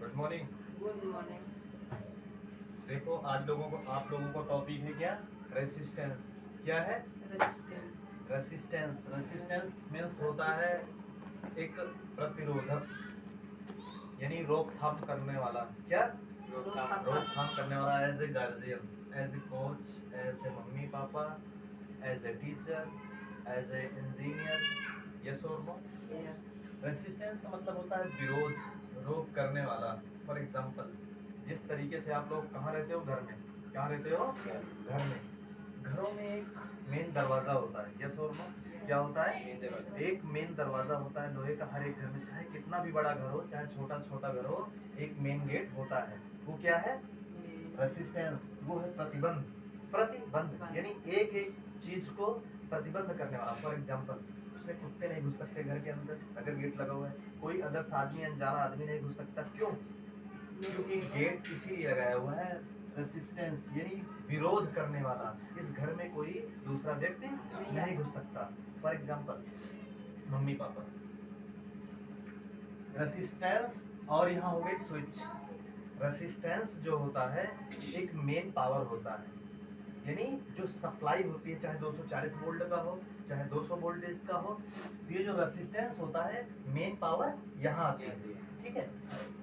Good morning. Good morning. देखो आज आप लोगों को टॉपिक है क्या? रेसिस्टेंस। क्या है? रेजिस्टेंस। रेसिस्टेंस। रेसिस्टेंस मीन्स होता है एक प्रतिरोधक, यानी रोकथाम करने वाला। क्या? रोकथाम करने वाला। As a guardian, as a coach, as a mummy papa, as a teacher, as a engineer. Yes और नो? यस। रेसिस्टेंस का मतलब होता है विरोध, रोक करने वाला। फॉर एग्जाम्पल, जिस तरीके से आप लोग कहाँ रहते हो? घर में। कहाँ रहते हो? घर में। घरों में एक मेन दरवाजा होता है। यस और नो? क्या होता है? एक मेन दरवाजा होता है लोहे का। हर एक घर में, चाहे कितना भी बड़ा घर हो, चाहे छोटा छोटा घर हो, एक मेन गेट होता है। वो क्या है? रेसिस्टेंस। वो है प्रतिबंध। प्रतिबंध यानी एक एक चीज को प्रतिबंध करने वाला। फॉर एग्जाम्पल, उसमें कुत्ते नहीं घुस सकते घर के अंदर अगर गेट लगा हुआ है। कोई अदर्स आदमी, अनजाना आदमी नहीं घुस सकता। क्यों? क्योंकि गेट इसीलिए लगाया हुआ है, रेसिस्टेंस यानी विरोध करने वाला। इस घर में कोई दूसरा व्यक्ति नहीं घुस सकता। For example, mummy papa, resistance. और यहाँ हो गई स्विच। रेसिस्टेंस जो होता है एक मेन पावर होता है, यानी जो सप्लाई होती है, चाहे 240 वोल्ट का हो, चाहे 200 वोल्टेज का हो, तो ये जो रेसिस्टेंस होता है मेन पावर यहाँ आती है। ठीक है,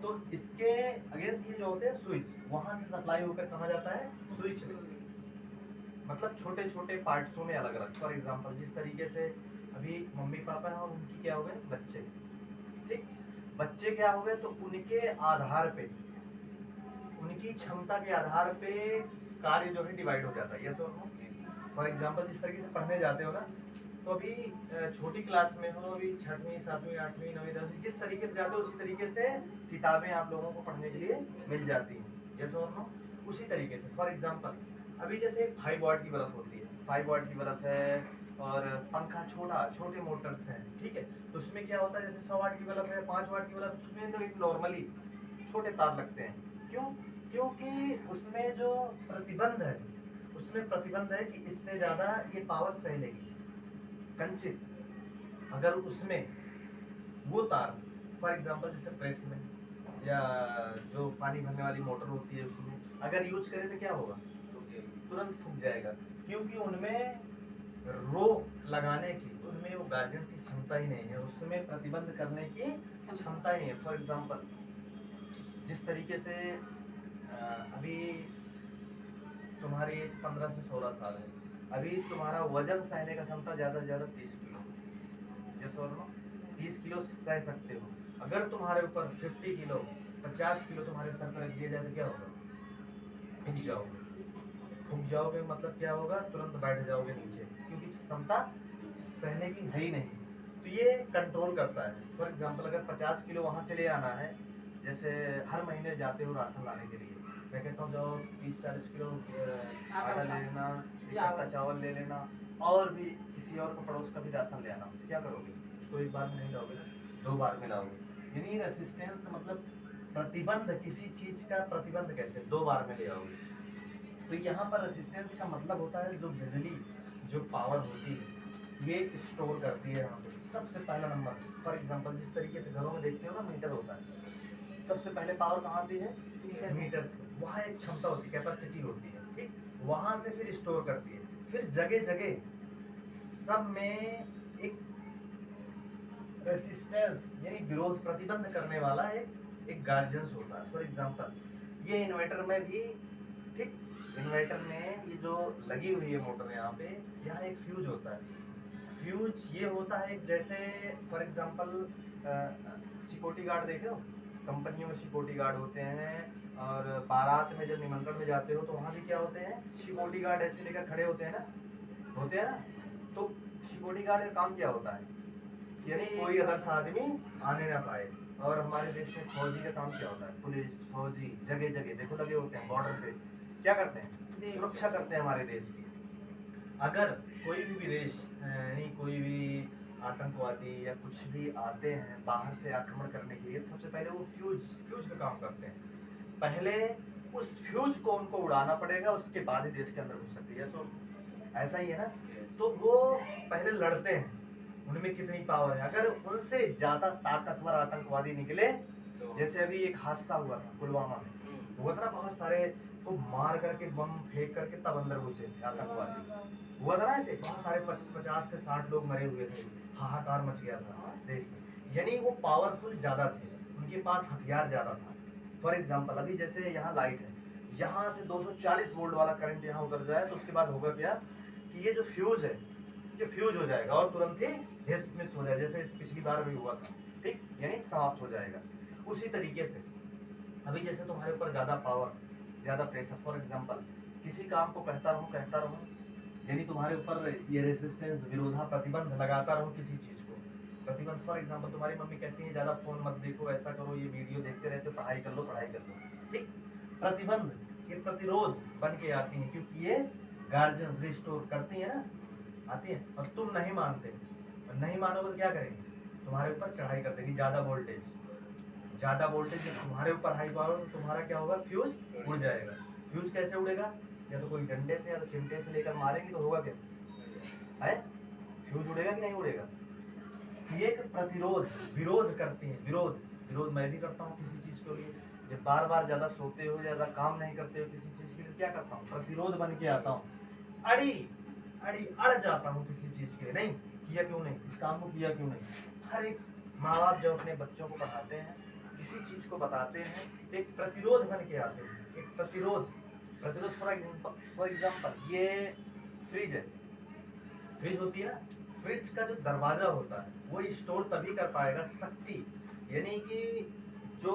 तो इसके अगेंस्ट ये जो होते हैं स्विच, वहां से सप्लाई होकर कहाँ जाता है? स्विच में। मतलब छोटे छोटे पार्ट्सों में अलग अलग। फॉर एग्जांपल, जिस तरीके से अभी मम्मी पापा हैं और उनकी क्या हो गए? बच्चे। ठीक, बच्चे क्या हो गए? तो उनके आधार पे, उनकी क्षमता के आधार पे कार्य जो है डिवाइड हो जाता है। ये तो फॉर एग्जांपल, जिस तरीके से पढ़ने जाते हो ना, तो अभी छोटी क्लास में हो, अभी 6वीं 7वीं 8वीं 9वीं 10वीं, जिस तरीके से जाते हो उसी तरीके से किताबें आप लोगों को पढ़ने के लिए मिल जाती हैं। यस और नो? उसी तरीके से फॉर एग्जांपल, अभी जैसे 5 वाट की बल्ब होती है, 5 वाट की बल्ब है, और पंखा छोटे मोटर्स हैं। ठीक है, तो उसमें क्या होता है? जैसे 100 वाट की बल्ब है, 5 वाट की बल्ब, उसमें तो एक नॉर्मली छोटे तार लगते हैं। क्यों? क्योंकि उसमें जो प्रतिबंध है, उसमें प्रतिबंध है कि इससे ज्यादा ये पावर सह लेगी। कंचित अगर उसमें वो तार, फॉर एग्जांपल जैसे प्रेस में या जो पानी भरने वाली मोटर होती है, उसमें अगर यूज करें तो क्या होगा? तुरंत फूक जाएगा। क्योंकि उनमें रोक लगाने की, उनमें वो गार्जियन की क्षमता ही नहीं है, उसमें प्रतिबंध करने की क्षमता ही नहीं है। फॉर एग्जांपल, जिस तरीके से अभी तुम्हारी एज 15 से 16 साल है, अभी तुम्हारा वजन सहने का क्षमता ज्यादा से ज्यादा 30 किलो। यस और नो? 30 किलो सह सकते हो। अगर तुम्हारे ऊपर 50 किलो 50 किलो तुम्हारे सर पर रख दिया जाए तो क्या होगा? फूक जाओगे। फूक जाओगे मतलब क्या होगा? तुरंत बैठ जाओगे नीचे, क्योंकि क्षमता सहने की है ही नहीं। तो ये कंट्रोल करता है। फॉर एग्जाम्पल, अगर 50 किलो वहां से ले आना है, जैसे हर महीने जाते हो राशन लाने के लिए, मैं कहता हूँ जाओ 30-40 किलो आटा ले लेना, एक कट्टा चावल ले लेना, और भी किसी और को पड़ोस का भी राशन ले आना, तो क्या करोगे? उसको एक बार में नहीं लाओगे ना, 2 बार में लाओगे। यानी रेसिस्टेंस मतलब प्रतिबंध, किसी चीज का प्रतिबंध कैसे 2 बार में ले आओगे। तो यहाँ पर रेसिस्टेंस का मतलब होता है जो बिजली, जो पावर होती है, ये स्टोर करती है यहाँ पे। सबसे पहला नंबर, फॉर एग्जांपल, जिस तरीके से घरों में देखते हो ना मीटर होता है, सबसे पहले पावर कहाँ आती है? मीटर से। वहाँ एक क्षमता होती है, कैपेसिटी होती है। ठीक, वहां से फिर स्टोर करती है। फिर जगह जगह सब में एक रेसिस्टेंस यानी विरोध, प्रतिबंध करने वाला एक गार्जियंस होता है। फॉर एग्जांपल, ये इन्वर्टर में भी, ठीक, इन्वर्टर में ये जो लगी हुई है मोटर, यहाँ पे यहाँ एक फ्यूज होता है। फ्यूज ये होता है जैसे फॉर एग्जांपल सिक्योरिटी गार्ड देखे हो, कंपनियों में सिक्योरिटी गार्ड होते हैं, और बारात में जब निमंत्रण में जाते हो तो वहाँ भी क्या होते हैं? सिक्योरिटी गार्ड ऐसे लेकर खड़े होते हैं ना, होते हैं ना। तो सिक्योरिटी गार्ड का काम क्या होता है? यानी कोई अदर्स आदमी आने ना पाए। और हमारे देश में फौजी का काम क्या होता है? पुलिस, फौजी जगह जगह देखो लगे होते हैं बॉर्डर पे। क्या करते हैं? सुरक्षा करते हैं हमारे देश की। अगर कोई भी विदेश यानी कोई भी आतंकवादी या कुछ भी आते हैं बाहर से आक्रमण करने के लिए, तो सबसे पहले वो फ्यूज का काम करते हैं। पहले उस फ्यूज को उनको उड़ाना पड़ेगा, उसके बाद ही देश के अंदर घुस सकती है। सो ऐसा ही है ना। तो वो पहले लड़ते हैं, उनमें कितनी पावर है। अगर उनसे ज्यादा ताकतवर आतंकवादी निकले जैसे अभी एक हादसा हुआ था पुलवामा में, हुआ था ना, बहुत सारे को मार करके बम फेंक करके तब अंदर घुसे थे आतंकवादी, हुआ था ना ऐसे, बहुत सारे 50 से 60 लोग मरे हुए थे, हाहाकार मच गया था देश में। यानी वो पावरफुल ज्यादा थे, उनके पास हथियार ज्यादा था। फॉर एग्जाम्पल अभी जैसे यहाँ लाइट है, यहाँ से 240 वोल्ट वाला करंट यहाँ उतर जाए तो उसके बाद होगा क्या कि ये जो फ्यूज है ये फ्यूज हो जाएगा और तुरंत ही डिसमिस हो जाएगा, जैसे इस पिछली बार भी हुआ था, ठीक, यानी समाप्त हो जाएगा। उसी तरीके से अभी जैसे तुम्हारे ऊपर ज्यादा पावर, ज्यादा प्रेशर, फॉर एग्जांपल किसी काम को कहता रहूं, यानी तुम्हारे ऊपर ये रेसिस्टेंस, विरोधा प्रतिबंध लगाता रहूं किसी चीज को, प्रतिबंध, फॉर एग्जांपल तुम्हारी मम्मी कहती है ज्यादा फोन मत देखो, ऐसा करो, ये वीडियो देखते रहते हो, पढ़ाई कर लो, ठीक, प्रतिबंध, ये प्रतिरोध बन के आती है, क्योंकि ये गार्जियन रिस्टोर करती है ना, आती है, और तुम नहीं मानते, और नहीं मानोगे तो क्या करेंगे, तुम्हारे ऊपर चढ़ाई कर देगी, ज्यादा वोल्टेज जब तुम्हारे ऊपर हाई पावर, तो तुम्हारा क्या होगा, फ्यूज उड़ जाएगा। फ्यूज कैसे उड़ेगा, या तो कोई डंडे से या तो चिमटे से लेकर मारेंगे तो होगा क्या है, फ्यूज उड़ेगा कि नहीं उड़ेगा। ये एक प्रतिरोध, विरोध करती है, विरोध मैं भी करता हूँ किसी चीज के लिए, जब बार बार ज्यादा सोते हो, ज्यादा काम नहीं करते हो किसी चीज के लिए, क्या करता हूँ, प्रतिरोध बन के आता हूँ, अड़ जाता हूँ किसी चीज के लिए, नहीं किया क्यों नहीं, इस काम को किया क्यों नहीं। हर एक माँ बाप जब अपने बच्चों को पढ़ाते हैं, किसी चीज को बताते हैं, एक प्रतिरोध बन के आते हैं, एक प्रतिरोध। फॉर एग्जाम्पल ये फ्रिज है, फ्रिज होती है ना, फ्रिज का जो दरवाजा होता है वो स्टोर तभी कर पाएगा शक्ति, यानी कि जो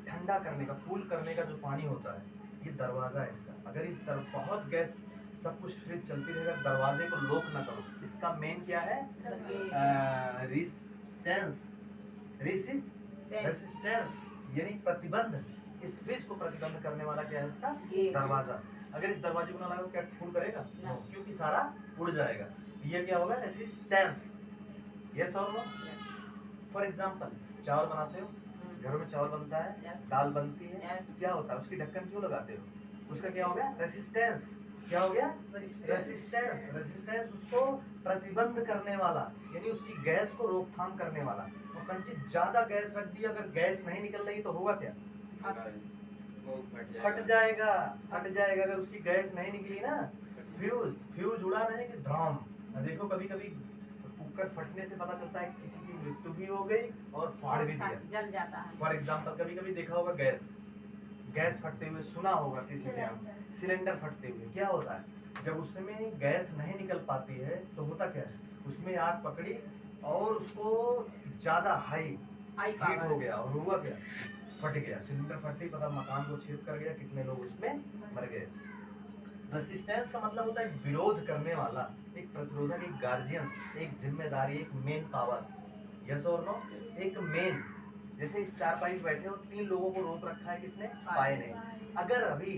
ठंडा करने का, कूल करने का जो पानी होता है, ये दरवाजा है इसका। अगर इस बहुत गैस सब कुछ फ्रिज चलती रहेगा, दरवाजे को लॉक ना करो, इसका मेन क्या है, रेसिस्टेंस यानी प्रतिबंध। इस फ्रिज को प्रतिबंध करने वाला क्या है, इसका दरवाजा। अगर इस दरवाजे को ना लगाओ क्या कूल करेगा, क्योंकि सारा उड़ जाएगा। ये क्या होगा, रेसिस्टेंस, यस और नो। फॉर एग्जांपल चावल बनाते हो, घरों में चावल बनता है, दाल बनती है, क्या होता है, उसकी ढक्कन क्यों लगाते हो, उसका क्या हो गया, रेसिस्टेंस। क्या हो गया, रेसिस्टेंस उसको प्रतिबंध करने वाला, यानी उसकी गैस को रोकथाम करने वाला। और कंची ज्यादा गैस रख दी, अगर गैस नहीं निकल रही तो होगा क्या, फट जाएगा। अगर उसकी गैस नहीं निकली ना, फ्यूज उड़ा नहीं कि ड्राम। देखो कभी कभी कुकर फटने से पता चलता है किसी की मृत्यु भी हो गई और फाड़ भी दिया, जल जाता है। फॉर एग्जाम्पल कभी कभी देखा होगा गैस फटते हुए, सुना होगा किसी ने, सिलेंडर फटते हुए। क्या होता है, जब उसमें गैस नहीं निकल पाती है तो होता क्या है, उसमें आग पकड़ी और उसको ज्यादा हाई हीट हो गया और हुआ क्या, फट गया सिलेंडर, फटते पता मकान को छेद कर गया, कितने लोग उसमें मर गए। रेसिस्टेंस का मतलब होता है विरोध करने वाला, एक प्रतिरोधक, एक गार्जियन, एक जिम्मेदारी, एक मेन पावर, यस और नो। एक मेन, जैसे इस चारपाई पे बैठे हो, 3 लोगों को रोक रखा है किसने, पाए ने। अगर अभी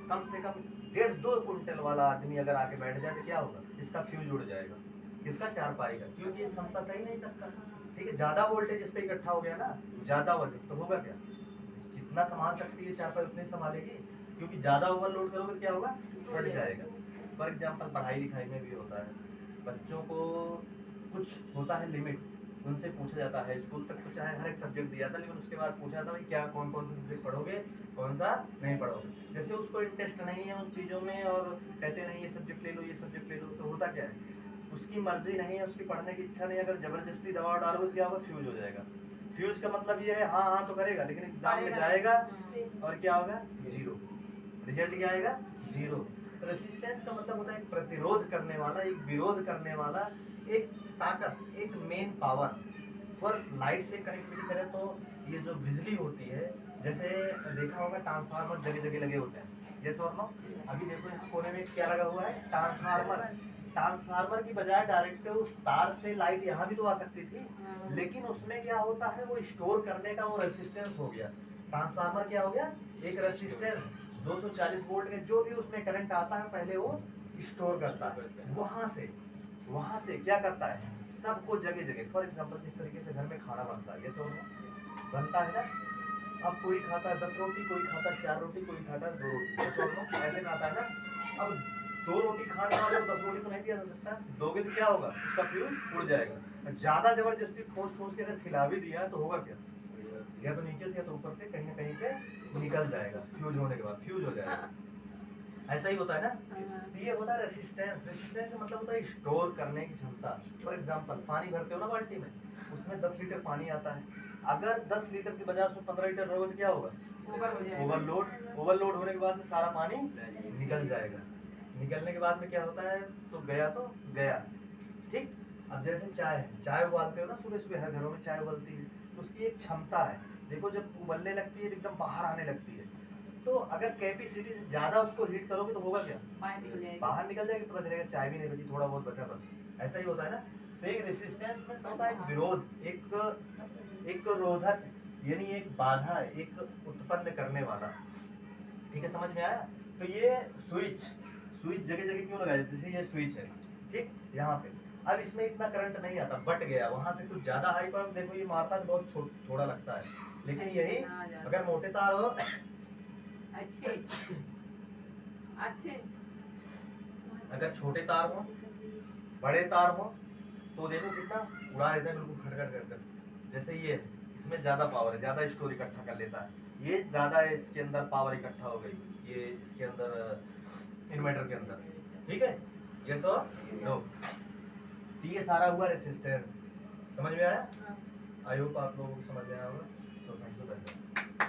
कम से कम 1.5-2 कुंटल वाला आदमी अगर आके बैठ जाए तो क्या होगा, इसका फ्यूज उड़ जाएगा, इसका चारपाई का, क्योंकि ये क्षमता सही नहीं सकता, ठीक है, ज्यादा वोल्टेज इस पे इकट्ठा हो गया ना, ज्यादा वजन, तो होगा क्या, जितना संभाल सकती है चारपाई उतनी संभालेगी, क्योंकि ज्यादा ओवरलोड करोगे क्या होगा, फट जाएगा। फॉर एग्जाम्पल पढ़ाई लिखाई में भी होता है, बच्चों को कुछ होता है लिमिट, उनसे पूछा जाता है, स्कूल तक तो चाहे हर एक सब्जेक्ट दिया था, लेकिन उसके बाद पूछा था भाई क्या कौन कौन सा सब्जेक्ट पढ़ोगे, कौन सा नहीं पढ़ोगे। जैसे उसको इंटरेस्ट नहीं है उन चीज़ों में और कहते नहीं ये सब्जेक्ट ले लो, ये सब्जेक्ट ले लो, तो होता क्या है, उसकी मर्जी नहीं है, उसकी पढ़ने की इच्छा नहीं है, अगर जबरदस्ती दबाव डालोगे तो क्या होगा, फ्यूज हो जाएगा। फ्यूज का मतलब ये है, हाँ हाँ तो करेगा, लेकिन एग्जाम में जाएगा और क्या होगा, जीरो, रिजल्ट क्या आएगा, जीरो। रेसिस्टेंस का मतलब होता है एक प्रतिरोध करने वाला, एक विरोध करने वाला, एक ताकत, एक मेन पावर। फॉर लाइट से कनेक्टिविटी करें तो ये जो बिजली होती है, जैसे देखा होगा ट्रांसफार्मर जगह जगह लगे होते हैं, जैसे और नो, अभी देखो इस कोने में क्या लगा हुआ है, ट्रांसफार्मर की बजाय डायरेक्ट उस तार से लाइट यहाँ भी तो आ सकती थी, लेकिन उसमें क्या होता है, वो स्टोर करने का वो रेसिस्टेंस हो गया। ट्रांसफार्मर क्या हो गया, एक रेसिस्टेंस, 240 वोल्ट में जो भी उसमें करंट आता है पहले वो स्टोर करता है, वहां से क्या करता है, सबको जगह जगह। फॉर एग्जांपल जिस तरीके से घर में खाना बनता है, ये तो बनता है ना, अब कोई खाता है 10 रोटी, कोई खाता है 4 रोटी, कोई खाता है 2 रोटी, ऐसे खाता है ना। अब 2 रोटी खाने वाले को 10 रोटी तो नहीं दिया जा सकता, दोगे तो क्या होगा, उसका फ्यूज उड़ जाएगा। ज्यादा जबरदस्ती ठोस के अगर खिला भी दिया तो होगा क्या, या तो नीचे से या तो ऊपर से कहीं ना कहीं से निकल जाएगा फ्यूज होने के बाद, फ्यूज हो जाएगा। ऐसा ही होता है ना। तो ये होता है रेसिस्टेंस। रेसिस्टेंस का मतलब होता है स्टोर करने की क्षमता। फॉर एग्जांपल पानी भरते हो ना बाल्टी में, उसमें 10 लीटर पानी आता है, अगर 10 लीटर की बजाय उसमें 15 लीटर रहोगे तो क्या होगा? ओवर हो जाएगा। ओवरलोड होने के बाद में सारा पानी निकल जाएगा। निकलने के बाद में क्या होता है? तो गया। ठीक। अब जैसे चाय उबालते हो ना, सुबह सुबह हर घरों में चाय उबलती है, तो उसकी एक क्षमता है। देखो जब उबलने लगती है तो एकदम बाहर आने लगती है, तो अगर कैपेसिटी से ज्यादा उसको हीट करोगे तो होगा क्या? बाहर निकल जाएगी। बाहर निकल जाएगी, पता चलेगा चाय भी नहीं बची, थोड़ा बहुत बचा बस। ऐसा ही होता है ना। तो एक रेसिस्टेंस में होता है एक विरोध, एक रोधक, यानी एक बाधा, एक उत्पन्न करने वाला। ठीक है, समझ में आया? तो ये स्विच जगह जगह क्यों लगाया? जैसे ये स्विच है, ठीक, यहाँ पे अब इसमें इतना करंट नहीं आता, बट गया वहां से कुछ ज्यादा हाई पर, देखो ये मारता है बहुत थोड़ा लगता है, लेकिन यही अगर मोटे तार हो अच्छे अच्छे अगर छोटे तार हो, बड़े तार हो, तो देखो कितना उड़ा देता है बिल्कुल खटखट कर। जैसे ये है, इसमें ज्यादा पावर है, ज्यादा स्टोर इकट्ठा कर लेता है, ये ज्यादा है, इसके अंदर पावर इकट्ठा हो गई, ये इसके अंदर इन्वर्टर के अंदर। ठीक है, यस और नो। तो ये सारा हुआ रेसिस्टेंस। समझ में आया? आई होप आप लोगों को समझ में आया होगा। तो थैंक यू।